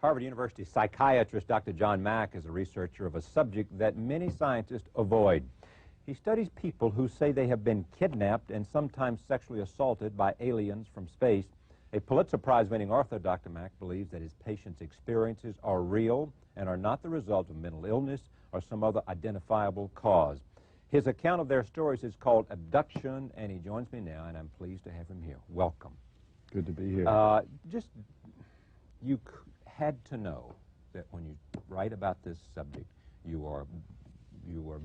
Harvard University psychiatrist Dr. John Mack is a researcher of a subject that many scientists avoid. He studies people who say they have been kidnapped and sometimes sexually assaulted by aliens from space. A Pulitzer Prize-winning author, Dr. Mack, believes that his patients' experiences are real and are not the result of mental illness or some other identifiable cause. His account of their stories is called Abduction, and he joins me now, and I'm pleased to have him here. Welcome. Good to be here. You had to know that when you write about this subject, you are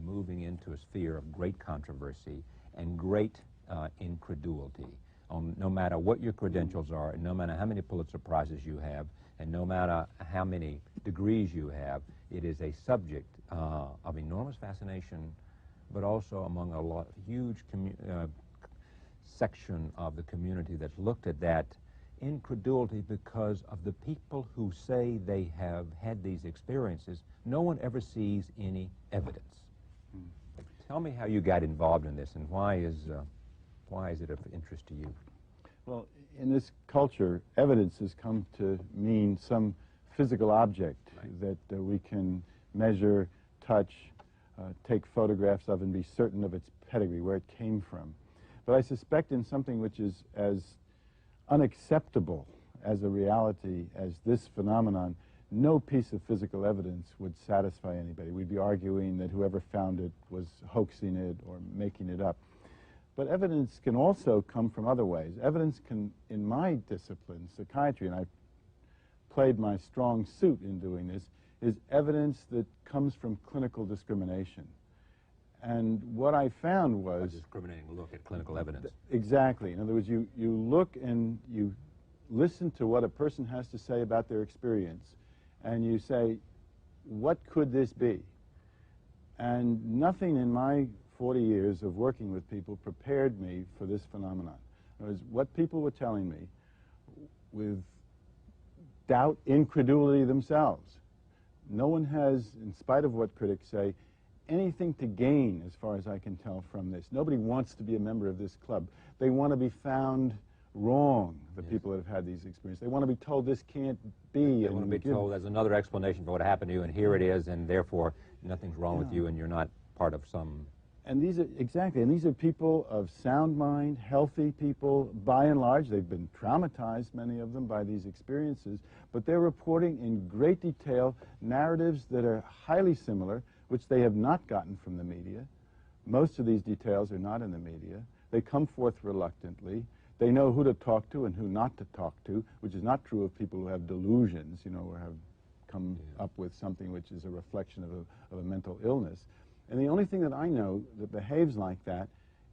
moving into a sphere of great controversy and great incredulity. No matter what your credentials are, no matter how many Pulitzer Prizes you have, and no matter how many degrees you have, it is a subject of enormous fascination, but also among a huge section of the community that's looked at that incredulity because of the people who say they have had these experiences. No one ever sees any evidence. Tell me how you got involved in this, and why is it of interest to you? Well, in this culture, evidence has come to mean some physical object that we can measure, touch, take photographs of, and be certain of its pedigree, where it came from. But I suspect in something which is as unacceptable as a reality as this phenomenon, no piece of physical evidence would satisfy anybody. We'd be arguing that whoever found it was hoaxing it or making it up. But evidence can also come from other ways. Evidence can, in my discipline, psychiatry, and I played my strong suit in doing this, is evidence that comes from clinical discrimination. And what I found was... A discriminating look at clinical evidence. Exactly. In other words, you look and you listen to what a person has to say about their experience, and you say, what could this be? And nothing in my 40 years of working with people prepared me for this phenomenon. In other words, what people were telling me with doubt, incredulity themselves. No one has, in spite of what critics say, anything to gain, as far as I can tell from this. Nobody wants to be a member of this club. They want to be found wrong, the people that have had these experiences. They want to be told this can't be. They want to be told there's another explanation for what happened to you, and here it is, and therefore nothing's wrong with you, and you're not part of some... And these are, exactly, and these are people of sound mind, healthy people. By and large, they've been traumatized, many of them, by these experiences, but they're reporting in great detail narratives that are highly similar, which they have not gotten from the media. Most of these details are not in the media. They come forth reluctantly. They know who to talk to and who not to talk to, which is not true of people who have delusions, you know, or have come up with something which is a reflection of a mental illness. And the only thing that I know that behaves like that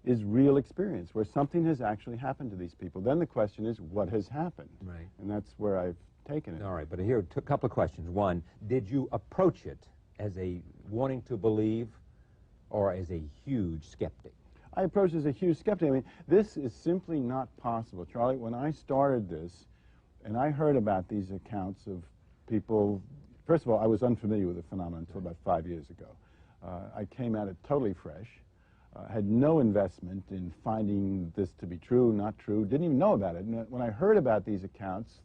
is real experience, where something has actually happened to these people. Then the question is, what has happened? Right. And that's where I've taken it. All right, but here, a couple of questions. One, did you approach it as a wanting to believe or as a huge skeptic? I approached as a huge skeptic. I mean, this is simply not possible. Charlie, when I started this, and I heard about these accounts of people, first of all, I was unfamiliar with the phenomenon until about 5 years ago. I came at it totally fresh, had no investment in finding this to be true, not true, didn't even know about it. And when I heard about these accounts,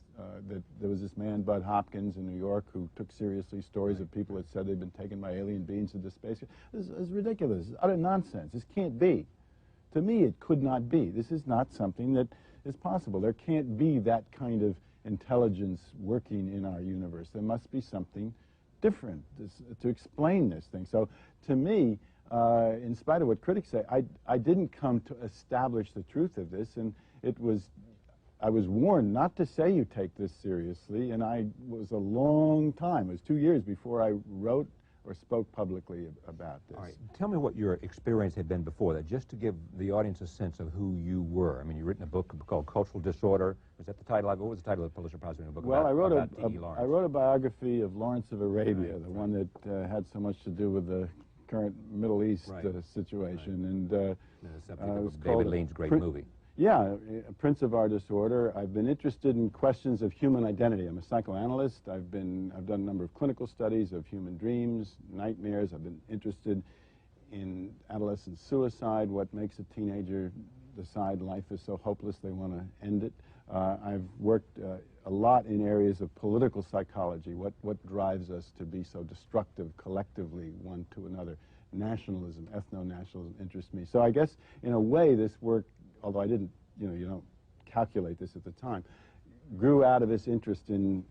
that there was this man, Bud Hopkins, in New York, who took seriously stories of people that said they'd been taken by alien beings into space. This is ridiculous. It's utter nonsense. This can't be. To me, it could not be. This is not something that is possible. There can't be that kind of intelligence working in our universe. There must be something different to explain this thing. So to me, in spite of what critics say, I didn't come to establish the truth of this, and I was warned not to say you take this seriously, and I was a long time. It was 2 years before I wrote or spoke publicly about this. All right. Tell me what your experience had been before that, just to give the audience a sense of who you were. I mean, you've written a book called Cultural Disorder. Was that the title of it? What was the title of the Pulitzer Prize-winning book? Well, about, I wrote a biography of Lawrence of Arabia, the one that had so much to do with the current Middle East situation. And the subject of David Lean's great movie. Yeah, Prince of Our Disorder. I've been interested in questions of human identity. I'm a psychoanalyst. I've done a number of clinical studies of human dreams, nightmares. I've been interested in adolescent suicide, what makes a teenager decide life is so hopeless they want to end it. I've worked a lot in areas of political psychology, what drives us to be so destructive collectively one to another. Nationalism, ethno-nationalism interests me. So I guess in a way this work, although I didn't, you don't calculate this at the time, grew out of this interest in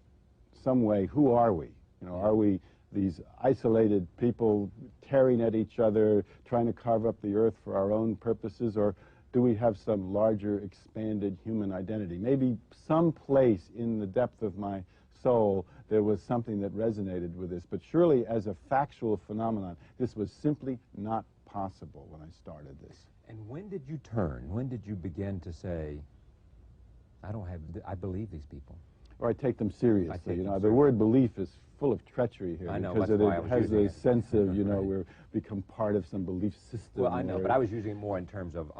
some way. Who are we? Are we these isolated people tearing at each other, trying to carve up the earth for our own purposes, or do we have some larger, expanded human identity? Maybe some place in the depth of my soul there was something that resonated with this, but surely as a factual phenomenon, this was simply not possible when I started this. And when did you turn? When did you begin to say, I believe these people? Or I take them seriously. The word belief is full of treachery here. I know, because it has a sense of, we're become part of some belief system. Well, I know, but I was using it more in terms of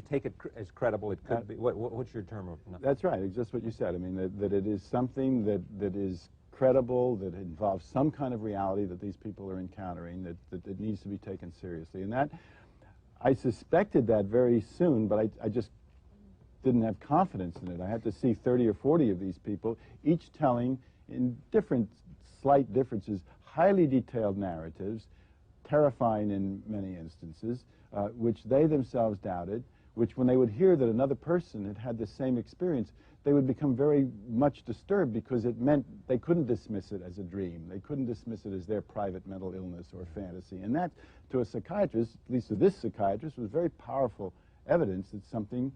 take it as credible. It could be. What's your term of? No. That's right. It's just what you said. I mean, that it is something that is credible, that involves some kind of reality that these people are encountering, that needs to be taken seriously. And that, I suspected that very soon, but I just didn't have confidence in it. I had to see 30 or 40 of these people, each telling in different, slight differences, highly detailed narratives, terrifying in many instances, which they themselves doubted, which when they would hear that another person had had the same experience, they would become very much disturbed because it meant they couldn't dismiss it as a dream. They couldn't dismiss it as their private mental illness or fantasy. And that, to a psychiatrist, at least to this psychiatrist, was very powerful evidence that something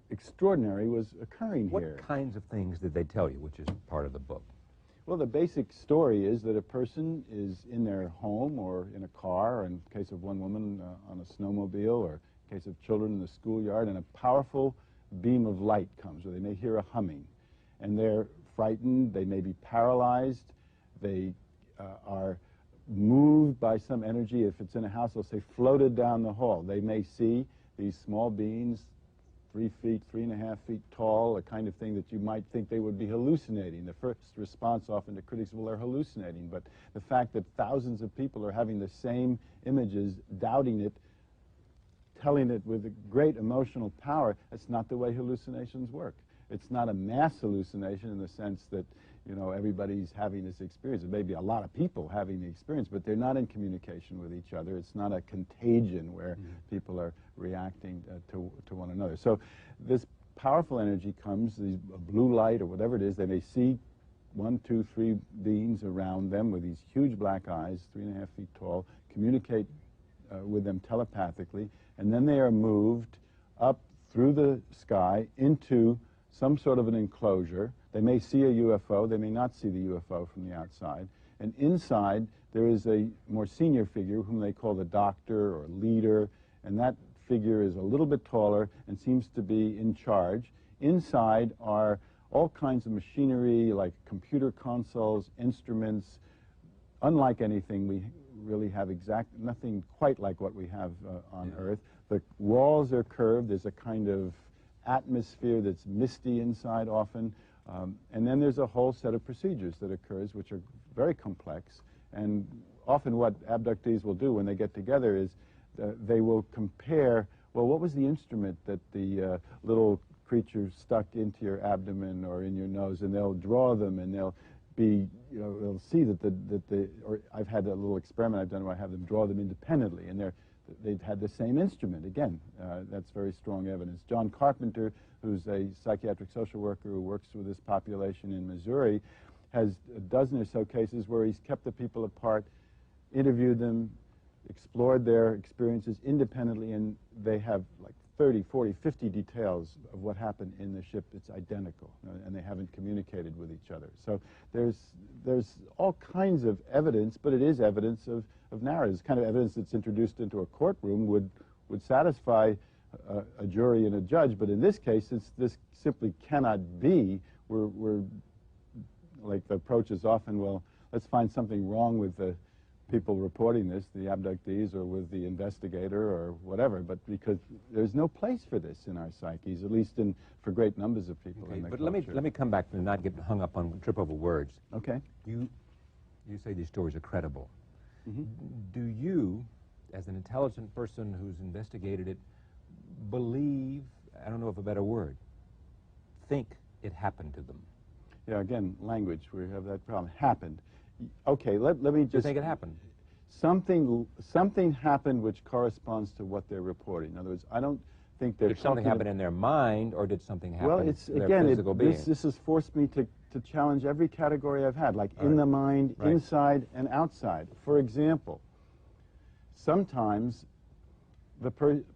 extraordinary was occurring here. What kinds of things did they tell you, which is part of the book? Well, the basic story is that a person is in their home or in a car, or in the case of one woman on a snowmobile, or in the case of children in the schoolyard, and a powerful beam of light comes, or they may hear a humming, and they're frightened, they may be paralyzed, they are moved by some energy. If it's in a house, they'll say floated down the hall. They may see these small beings, 3 feet, 3.5 feet tall, a kind of thing that you might think they would be hallucinating. The first response often to critics, well, they're hallucinating. But the fact that thousands of people are having the same images, doubting it, telling it with great emotional power, that's not the way hallucinations work. It's not a mass hallucination in the sense that, everybody's having this experience. There may be a lot of people having the experience, but they're not in communication with each other. It's not a contagion where people are reacting to one another. So this powerful energy comes, these blue light or whatever it is. They may see 1, 2, 3 beings around them with these huge black eyes, 3.5 feet tall, communicate with them telepathically, and then they are moved up through the sky into some sort of an enclosure. They may see a UFO, they may not see the UFO from the outside, and inside there is a more senior figure whom they call the doctor or leader, and that figure is a little bit taller and seems to be in charge. Inside are all kinds of machinery like computer consoles, instruments, unlike anything we really have nothing quite like what we have on Earth. The walls are curved, there's a kind of atmosphere that's misty inside often, and then there's a whole set of procedures that occurs which are very complex, and often what abductees will do when they get together is they will compare, well, what was the instrument that the little creature stuck into your abdomen or in your nose, and they'll draw them, and they'll be, they'll see that or I've had a little experiment I've done where I have them draw them independently, and they've had the same instrument. Again, that's very strong evidence. John Carpenter, who's a psychiatric social worker who works with this population in Missouri, has a dozen or so cases where he's kept the people apart, interviewed them, explored their experiences independently, and they have like 30, 40, 50 details of what happened in the ship. It's identical, and they haven't communicated with each other. So there's all kinds of evidence, but it is evidence of narratives. Kind of evidence that's introduced into a courtroom would satisfy a jury and a judge, but in this case, this simply cannot be. We're like, the approach is often, well, let's find something wrong with the people reporting this, the abductees, or with the investigator, or whatever, but because there's no place for this in our psyches, at least for great numbers of people. Okay, in the but culture. let me come back and not get hung up on trip over words. Okay. You say these stories are credible. Mm-hmm. Do you, as an intelligent person who's investigated it, believe, I don't know if a better word, think it happened to them. Yeah, again, language, we have that problem. Happened. Okay, let me just... You think it happened? Something happened which corresponds to what they're reporting. In other words, I don't think there's Did something happen in their mind, or did something happen well, it's, to their again, physical being? this has forced me to challenge every category I've had, like in the mind, inside, and outside. For example, sometimes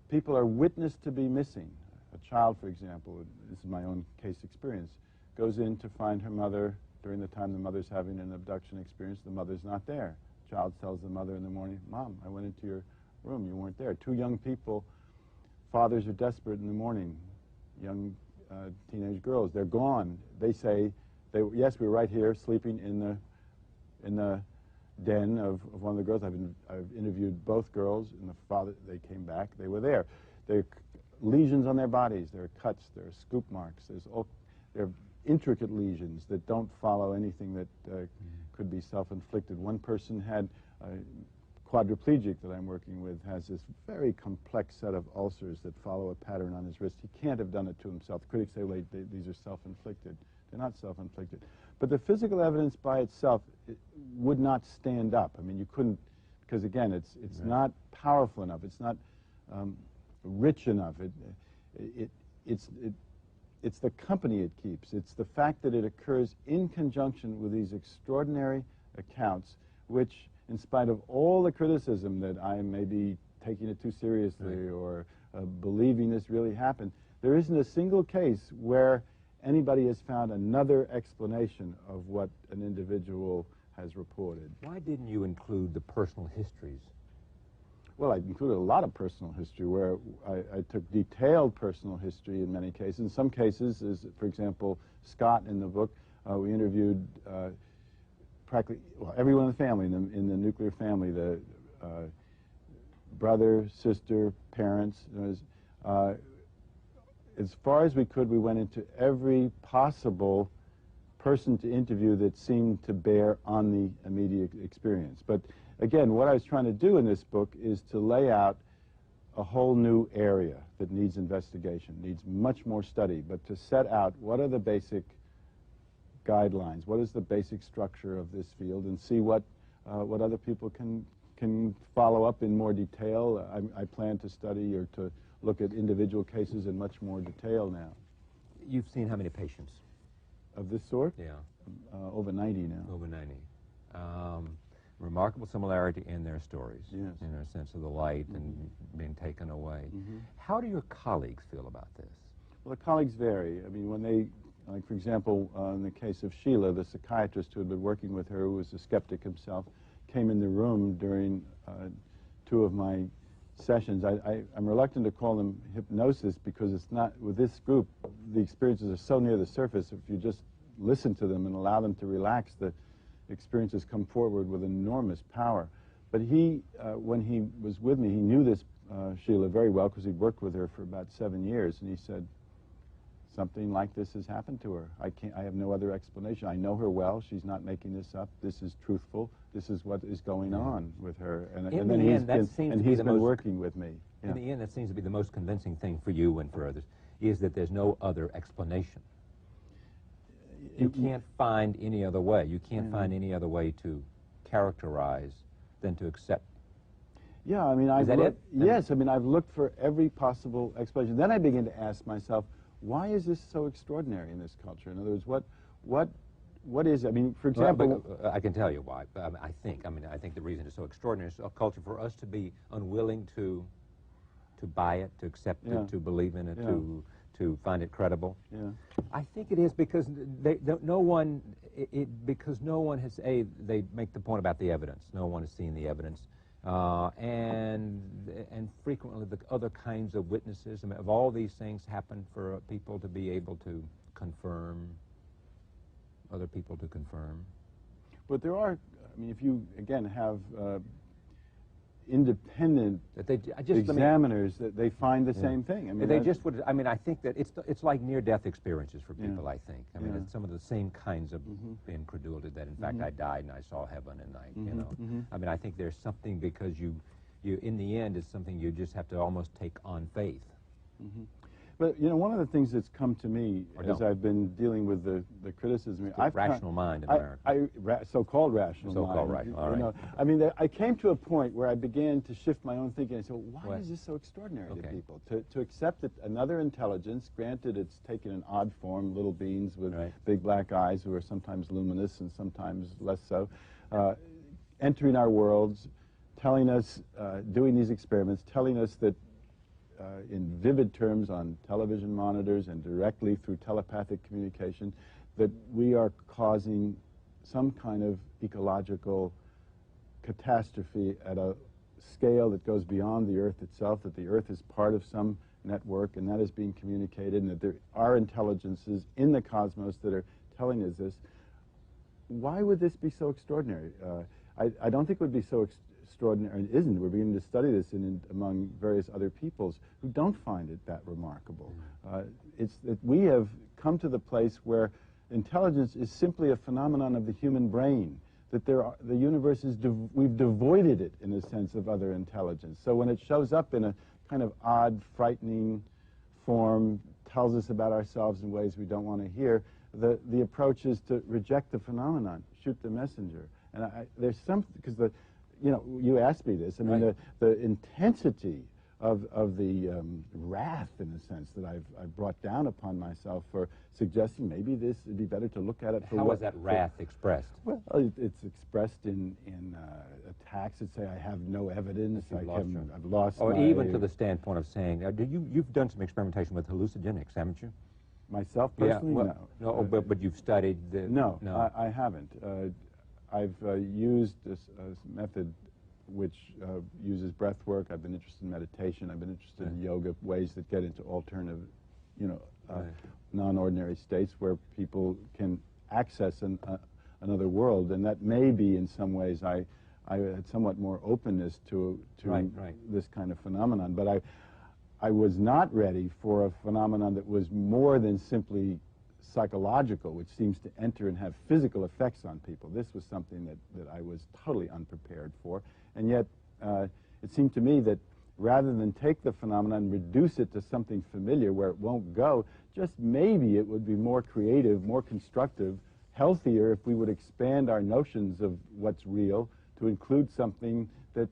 people are witnessed to be missing. A child, for example, this is my own case experience, goes in to find her mother during the time the mother's having an abduction experience. The mother's not there. Child tells the mother in the morning, "Mom, I went into your room, you weren't there." Two young people, fathers are desperate in the morning, young teenage girls, they're gone. They say, yes, we were right here sleeping in the den of one of the girls. I've interviewed both girls, and the father, they came back, they were there. There are lesions on their bodies, there are cuts, there are scoop marks, there are intricate lesions that don't follow anything that could be self-inflicted. One person had quadriplegic that I'm working with has this very complex set of ulcers that follow a pattern on his wrist. He can't have done it to himself. Critics say, well, these are self-inflicted. They're not self-inflicted. But the physical evidence by itself would not stand up. I mean, you couldn't, because again, it's not powerful enough. It's not rich enough. It's the company it keeps. It's the fact that it occurs in conjunction with these extraordinary accounts, which, in spite of all the criticism that I may be taking it too seriously or believing this really happened, there isn't a single case where anybody has found another explanation of what an individual has reported. Why didn't you include the personal histories? Well, I included a lot of personal history where I took detailed personal history in many cases. In some cases, as for example, Scott in the book, we interviewed practically everyone in the family, in the nuclear family, the brother, sister, parents. As far as we could, we went into every possible person to interview that seemed to bear on the immediate experience. But again, what I was trying to do in this book is to lay out a whole new area that needs investigation, needs much more study, but to set out what are the basic guidelines, what is the basic structure of this field, and see what other people can follow up in more detail. I plan to study or to look at individual cases in much more detail now. You've seen how many patients? Of this sort? Yeah. Over 90 now. Over 90. Remarkable similarity in their stories, yes, in their sense of the light and being taken away. How do your colleagues feel about this? Well, the colleagues vary. I mean, when they, like for example, in the case of Sheila, the psychiatrist who had been working with her, who was a skeptic himself, came in the room during 2 of my sessions. I'm reluctant to call them hypnosis because it's not, with this group, the experiences are so near the surface. If you just listen to them and allow them to relax, the experiences come forward with enormous power. But he, when he was with me, he knew this Sheila very well because he'd worked with her for about 7 years, and he said, something like this has happened to her. I have no other explanation. I know her well. She's not making this up. This is truthful. This is what is going on with her. And then he's been working with me. In the end, that seems to be the most convincing thing for you and for others, is that there's no other explanation. You can't find any other way. You can't find any other way to characterize than to accept. Yeah, I mean, yes, I mean, I've looked for every possible explanation. Then I begin to ask myself, why is this so extraordinary in this culture? In other words, what is it? I mean, for example... Well, I can tell you why. I think the reason it's so extraordinary is a culture for us to be unwilling to buy it, to accept it, to believe in it, to find it credible. Yeah. I think it is because no one has, they make the point about the evidence. No one has seen the evidence. And frequently the other kinds of witnesses, I mean, of all these things happen for people to be able to confirm, other people to confirm. But there are, I mean, if you, again, have independent examiners, that they find the same thing. I mean, they just would, I mean, I think that it's like near-death experiences for people, I think. I mean, it's some of the same kinds of incredulity that, in fact, I died and I saw heaven and I, you know. I mean, I think there's something because you, in the end, it's something you just have to almost take on faith. But, you know, one of the things that's come to me as I've been dealing with the criticism... rational mind in America. So-called rational mind. So-called right, all right. Know, I mean, I came to a point where I began to shift my own thinking. I said, why is this so extraordinary to people? To accept that another intelligence, granted it's taken an odd form, little beings with big black eyes who are sometimes luminous and sometimes less so, entering our worlds, telling us, doing these experiments, telling us that in vivid terms on television monitors and directly through telepathic communication, that we are causing some kind of ecological catastrophe at a scale that goes beyond the Earth itself, that the Earth is part of some network and that is being communicated, and that there are intelligences in the cosmos that are telling us this. Why would this be so extraordinary? I don't think it would be so extraordinary. It isn't. We're beginning to study this among various other peoples who don't find it that remarkable. It's that we have come to the place where intelligence is simply a phenomenon of the human brain, that the universe is, we've devoided it in a sense of other intelligence. So when it shows up in a kind of odd, frightening form, tells us about ourselves in ways we don't want to hear, the approach is to reject the phenomenon, shoot the messenger. And there's something, because you know, you asked me this. I mean, the intensity of the wrath, in a sense, that I've brought down upon myself for suggesting maybe this would be better to look at it for How is that wrath expressed? Well, it's expressed in attacks that say I have no evidence, I've lost or my... even to the standpoint of saying, you've done some experimentation with hallucinogenics, haven't you? Myself, personally, no. But you've studied... No, I haven't. I've used this method which uses breath work. I've been interested in meditation. I've been interested in yoga, ways that get into alternative, you know, non-ordinary states where people can access another world. And that may be, in some ways, I had somewhat more openness to this kind of phenomenon. But I was not ready for a phenomenon that was more than simply psychological, which seems to enter and have physical effects on people. This was something that I was totally unprepared for. And yet, it seemed to me that rather than take the phenomenon and reduce it to something familiar where it won't go, just maybe it would be more creative, more constructive, healthier if we would expand our notions of what's real to include something that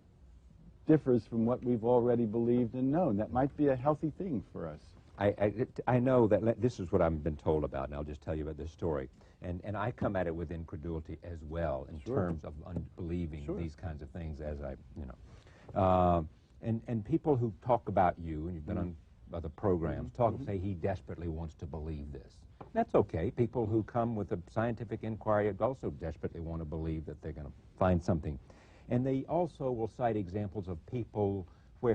differs from what we've already believed and known. That might be a healthy thing for us. I know that this is what I've been told about, and I'll just tell you about this story. And I come at it with incredulity as well in terms of unbelieving these kinds of things, as and people who talk about you, and you've been on other programs, say he desperately wants to believe this. That's okay. People who come with a scientific inquiry also desperately want to believe that they're going to find something. And they also will cite examples of people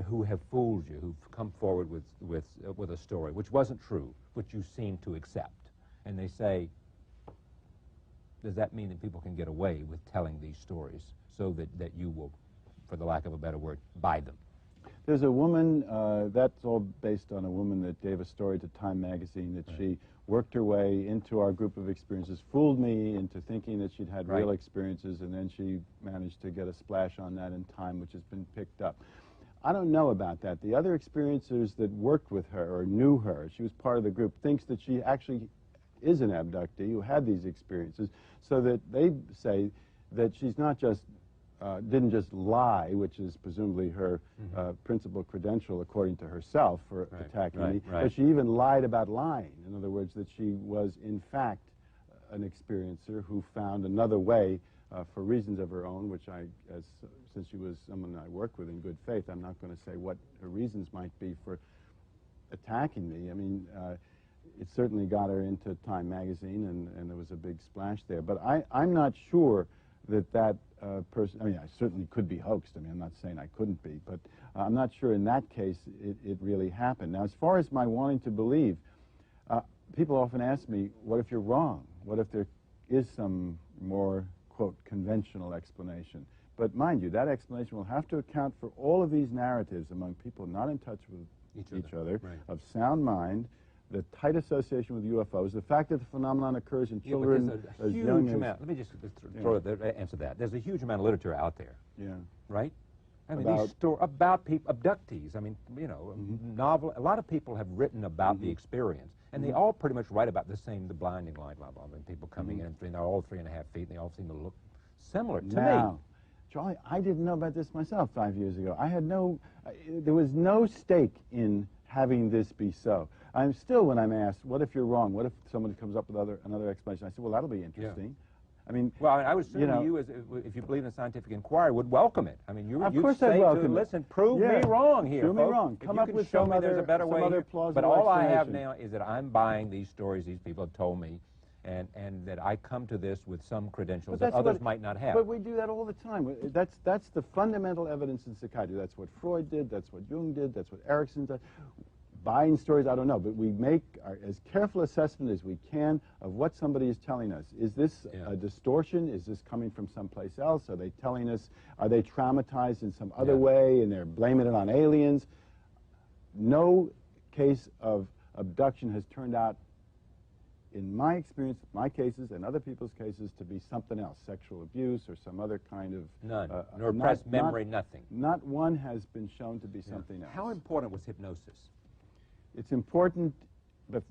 who have fooled you, who've come forward with a story which wasn't true, which you seem to accept. And they say, does that mean that people can get away with telling these stories so that you will, for the lack of a better word, buy them? There's a woman, that's all based on a woman that gave a story to Time magazine that she worked her way into our group of experiences, fooled me into thinking that she'd had real experiences, and then she managed to get a splash on that in Time, which has been picked up. I don't know about that. The other experiencers that worked with her or knew her, she was part of the group, thinks that she actually is an abductee who had these experiences, so that they say that she's not just, didn't just lie, which is presumably her principal credential according to herself for attacking me, but she even lied about lying. In other words, that she was in fact an experiencer who found another way for reasons of her own, which since she was someone I worked with in good faith, I'm not going to say what her reasons might be for attacking me. I mean, it certainly got her into Time magazine, and there was a big splash there. But I'm not sure that person, I mean, I certainly could be hoaxed. I mean, I'm not saying I couldn't be, but I'm not sure in that case it really happened. Now, as far as my wanting to believe, people often ask me, what if you're wrong? What if there is some more, quote, conventional explanation? But mind you, that explanation will have to account for all of these narratives among people not in touch with each other of sound mind, the tight association with UFOs, the fact that the phenomenon occurs in children as young as... Let me just answer that. There's a huge amount of literature out there, right? I mean, these about people, abductees. I mean, you know, novel. A lot of people have written about the experience, and they all pretty much write about the same, the blinding light, blah blah. And people coming in, and they're all 3.5 feet, and they all seem to look similar to me. Charlie, I didn't know about this myself 5 years ago. I had no, there was no stake in having this be so. I'm still, when I'm asked, what if you're wrong? What if someone comes up with another explanation? I said, well, that'll be interesting. Yeah. I mean, well, I would assume you, as if you believe in scientific inquiry, would welcome it. I mean, you of you'd course say I'd welcome to, it. listen, prove me wrong here, Prove me folks. wrong. If Come you up can with show some me other, there's a better way here. plausible But all I have explanation. now is that I'm buying these stories these people have told me, and that I come to this with some credentials that others might not have. But we do that all the time. That's the fundamental evidence in psychiatry. That's what Freud did. That's what Jung did. That's what Erickson did. Buying stories, I don't know, but we make as careful assessment as we can of what somebody is telling us. Is this a distortion? Is this coming from someplace else? Are they telling us, are they traumatized in some other way and they're blaming it on aliens? No case of abduction has turned out, in my experience, my cases and other people's cases, to be something else, sexual abuse or some other kind of... None. Nor repressed memory, nothing. Not one has been shown to be something else. How important was hypnosis? It's important, but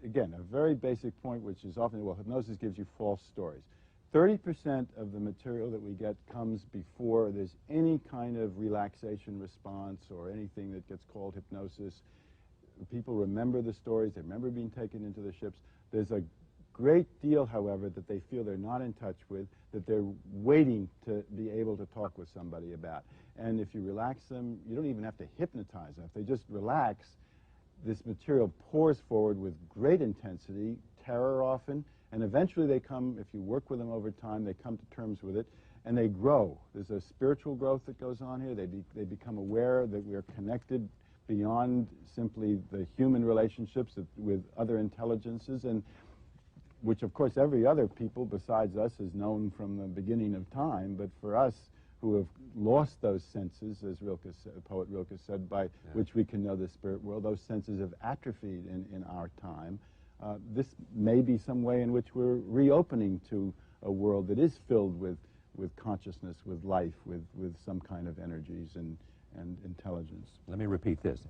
again, a very basic point, which is often, well, hypnosis gives you false stories. 30% of the material that we get comes before there's any kind of relaxation response or anything that gets called hypnosis. People remember the stories, they remember being taken into the ships. There's a great deal, however, that they feel they're not in touch with, that they're waiting to be able to talk with somebody about. And if you relax them, you don't even have to hypnotize them. If they just relax, this material pours forward with great intensity, terror often, and eventually they come, if you work with them over time, they come to terms with it, and they grow. There's a spiritual growth that goes on here. They become aware that we're connected beyond simply the human relationships with other intelligences, and which, of course, every other people besides us has known from the beginning of time, but for us, who have lost those senses, as poet Rilke said, by which we can know the spirit world. Those senses have atrophied in our time. This may be some way in which we're reopening to a world that is filled with consciousness, with life, with some kind of energies and intelligence. Let me repeat this.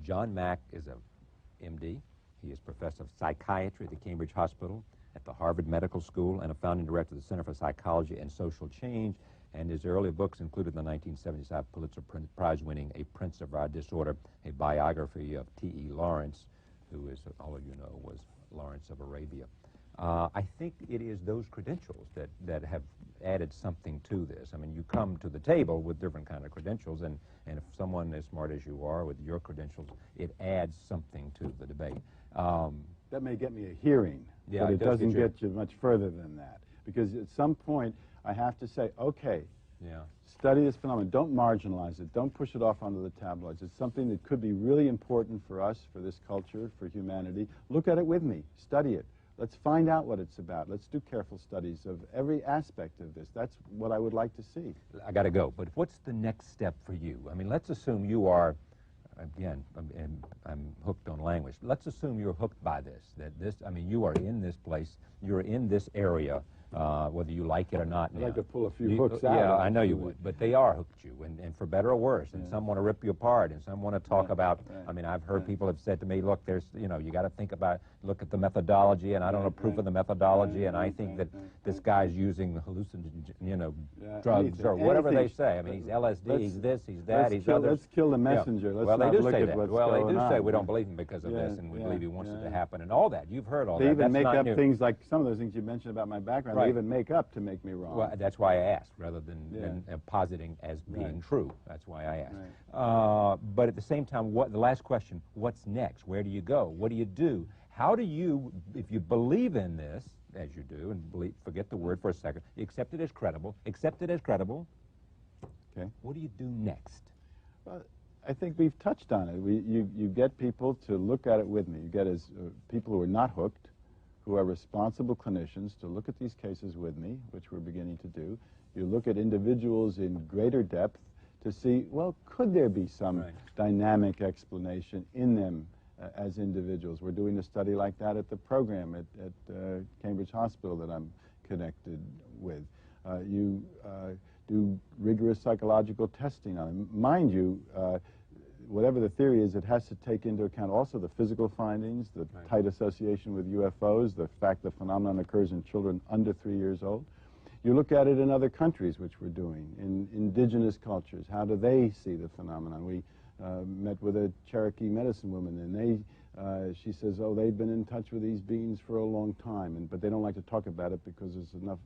John Mack is a MD. He is professor of psychiatry at the Cambridge Hospital, at the Harvard Medical School, and a founding director of the Center for Psychology and Social Change. And his early books included the 1975 Pulitzer Prize-winning A Prince of Our Disorder, a biography of T.E. Lawrence, who, as all of you know, was Lawrence of Arabia. I think it is those credentials that have added something to this. I mean, you come to the table with different kind of credentials, and if someone as smart as you are with your credentials, it adds something to the debate. That may get me a hearing, but it doesn't get you much further than that. Because at some point, I have to say, okay, study this phenomenon. Don't marginalize it. Don't push it off onto the tabloids. It's something that could be really important for us, for this culture, for humanity. Look at it with me. Study it. Let's find out what it's about. Let's do careful studies of every aspect of this. That's what I would like to see. I got to go. But what's the next step for you? I mean, let's assume you are, again, I'm hooked on language. Let's assume you're hooked by this. I mean, you are in this place. You're in this area. Whether you like it or not. I'd like to pull a few hooks out. Yeah, I know you would, but they are hooked you, and for better or worse, and some want to rip you apart, and some want to talk about, I mean, I've heard people have said to me, look, there's, you know, you got to think about, look at the methodology, and I don't approve of the methodology, and I think that this guy's using hallucinogen, drugs, or whatever they say. I mean, he's LSD, he's this, he's that, he's other. Let's kill the messenger. Let's not look at what's going on. Well, they do say we don't believe him because of this, and we believe he wants it to happen, and all that. You've heard all that. They even make up things like some of those things you mentioned about my background. They even make up to make me wrong. Well, that's why I asked, rather than positing as being true. That's why I asked. But at the same time, the last question, what's next? Where do you go? What do you do? How do you, if you believe in this, as you do, and forget the word for a second, you accept it as credible, okay. What do you do next? Well, I think we've touched on it. You get people to look at it with me. You get people who are not hooked, who are responsible clinicians, to look at these cases with me, which we're beginning to do. You look at individuals in greater depth to see, well, could there be some dynamic explanation in them as individuals? We're doing a study like that at the program at Cambridge Hospital that I'm connected with. You do rigorous psychological testing on them. Mind you, whatever the theory is, it has to take into account also the physical findings, the tight association with UFOs, the fact the phenomenon occurs in children under 3 years old. You look at it in other countries, which we're doing, in indigenous cultures. How do they see the phenomenon? We met with a Cherokee medicine woman, and she says, oh, they've been in touch with these beings for a long time, but they don't like to talk about it because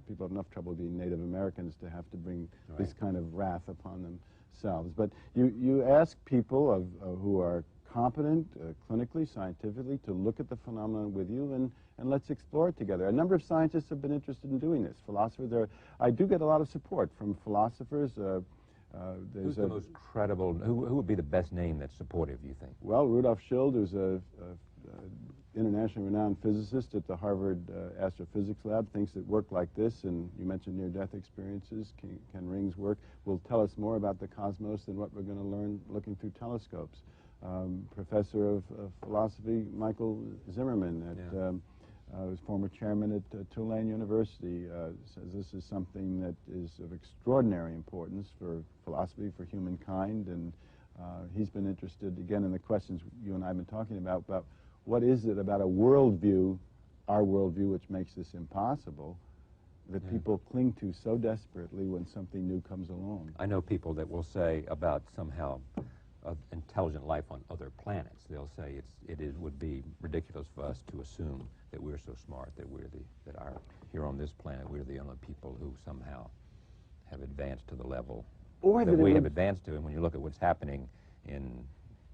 people have enough trouble being Native Americans to have to bring this kind of wrath upon themselves. But you ask people who are competent clinically, scientifically, to look at the phenomenon with you, and let's explore it together. A number of scientists have been interested in doing this. Philosophers I do get a lot of support from philosophers. Who's the most credible, who would be the best name that's supportive, you think? Well, Rudolf Schild, who's a internationally renowned physicist at the Harvard Astrophysics Lab, thinks that work like this, and you mentioned near-death experiences, Ken Ring's work, will tell us more about the cosmos than what we're going to learn looking through telescopes. Professor of philosophy, Michael Zimmerman, who's former chairman at Tulane University, says this is something that is of extraordinary importance for philosophy, for humankind, and he's been interested, again, in the questions you and I have been talking about what is it about a worldview, our worldview, which makes this impossible, that people cling to so desperately when something new comes along. I know people that will say about somehow intelligent life on other planets. They'll say would be ridiculous for us to assume that we're so smart that here on this planet we're the only people who somehow have advanced to the level that we have advanced to. And when you look at what's happening in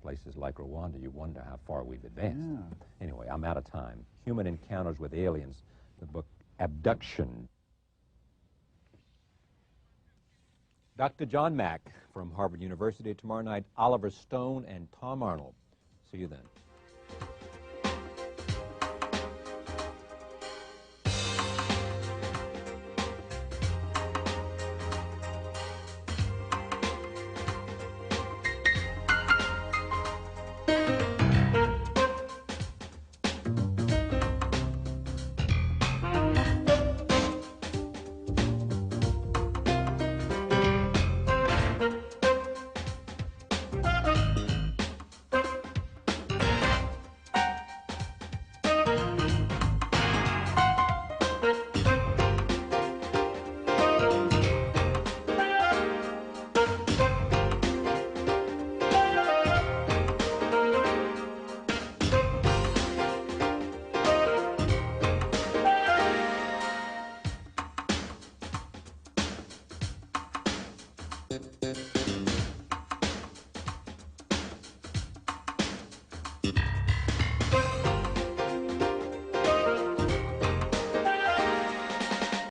places like Rwanda, you wonder how far we've advanced. Anyway, I'm out of time. Human Encounters with Aliens, the book Abduction. Dr. John Mack from Harvard University. Tomorrow night, Oliver Stone and Tom Arnold. See you then.